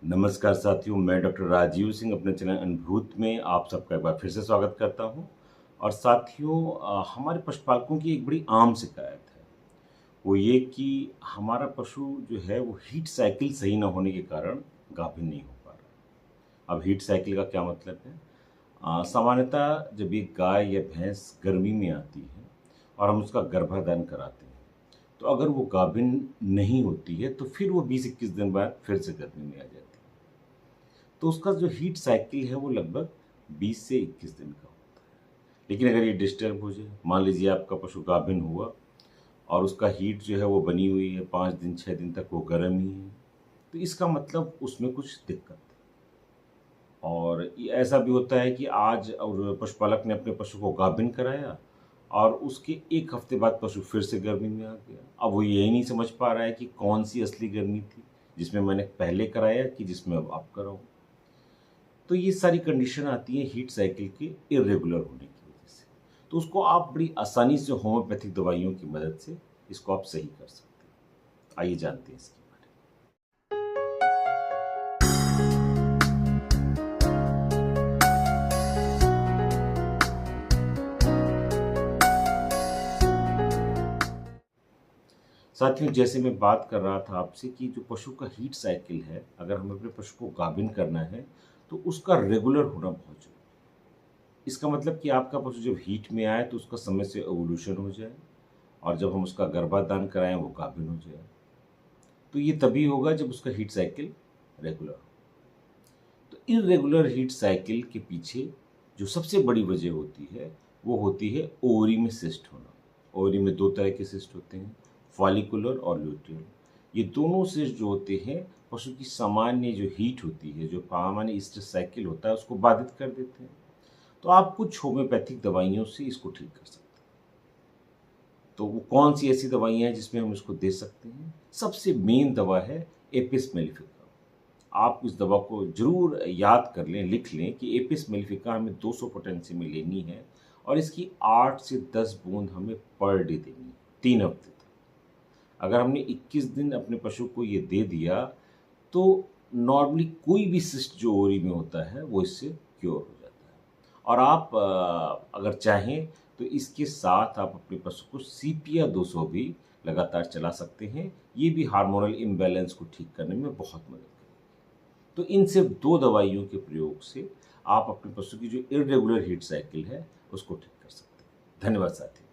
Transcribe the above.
नमस्कार साथियों, मैं डॉक्टर राजीव सिंह अपने चैनल अनुभूत में आप सबका एक बार फिर से स्वागत करता हूं। और साथियों, हमारे पशुपालकों की एक बड़ी आम शिकायत है, वो ये कि हमारा पशु जो है वो हीट साइकिल सही ना होने के कारण गाभिन नहीं हो पा रहा। अब हीट साइकिल का क्या मतलब है? सामान्यतः जब एक गाय या भैंस गर्मी में आती है और हम उसका गर्भाधान कराते हैं, तो अगर वो गाभिन नहीं होती है तो फिर वो 20-21 दिन बाद फिर से गर्मी में आ जाती है। तो उसका जो हीट साइकिल है वो लगभग 20 से 21 दिन का होता है। लेकिन अगर ये डिस्टर्ब हो जाए, मान लीजिए आपका पशु गाभिन हुआ और उसका हीट जो है वो बनी हुई है, 5 दिन 6 दिन तक वो गर्म ही है, तो इसका मतलब उसमें कुछ दिक्कत है। और ये ऐसा भी होता है कि आज और पशुपालक ने अपने पशु को गाभिन कराया और उसके 1 हफ्ते बाद पशु फिर से गर्मी में आ गया। अब वो यही नहीं समझ पा रहा है कि कौन सी असली गर्मी थी, जिसमें मैंने पहले कराया कि जिसमें अब आप कराओ। तो ये सारी कंडीशन आती है हीट साइकिल के इरेगुलर होने की वजह से। तो उसको आप बड़ी आसानी से होम्योपैथिक दवाइयों की मदद से इसको आप सही कर सकते हैं। आइए जानते हैं इसके बारे में। साथियों, जैसे मैं बात कर रहा था आपसे कि जो पशु का हीट साइकिल है, अगर हमें अपने पशु को गाभिन करना है तो उसका रेगुलर होना बहुत जरूरी है। इसका मतलब कि आपका पशु जब हीट में आए तो उसका समय से ओवुलेशन हो जाए और जब हम उसका गर्भाधान कराएं वो गाभिन हो जाए। तो ये तभी होगा जब उसका हीट साइकिल रेगुलर हो। तो इरेगुलर हीट साइकिल के पीछे जो सबसे बड़ी वजह होती है वो होती है ओवरी में सिस्ट होना। ओवरी में 2 तरह के सिस्ट होते हैं, फॉलिकुलर और ल्यूटियल। ये दोनों सिस्ट जो होते हैं पशु की सामान्य जो हीट होती है, जो सामान्य स्ट्रेस साइकिल होता है, उसको बाधित कर देते हैं। तो आप कुछ होम्योपैथिक दवाइयों से इसको ठीक कर सकते हैं। तो वो कौन सी ऐसी दवाइयाँ हैं जिसमें हम इसको दे सकते हैं? सबसे मेन दवा है एपिस मेलिफिका। आप इस दवा को ज़रूर याद कर लें, लिख लें कि एपिस मेलिफिका हमें 200 पोटेंसी में लेनी है और इसकी 8 से 10 बूंद हमें पर डे देनी है, 3 हफ्ते तक। अगर हमने 21 दिन अपने पशु को ये दे दिया तो नॉर्मली कोई भी सिस्ट जो ओवरी में होता है वो इससे क्योर हो जाता है। और आप अगर चाहें तो इसके साथ आप अपने पशु को सीपिया 200 भी लगातार चला सकते हैं। ये भी हार्मोनल इम्बैलेंस को ठीक करने में बहुत मदद करेगी। तो इन सिर्फ 2 दवाइयों के प्रयोग से आप अपने पशु की जो इर्रेगुलर हीट साइकिल है उसको ठीक कर सकते हैं। धन्यवाद साथी।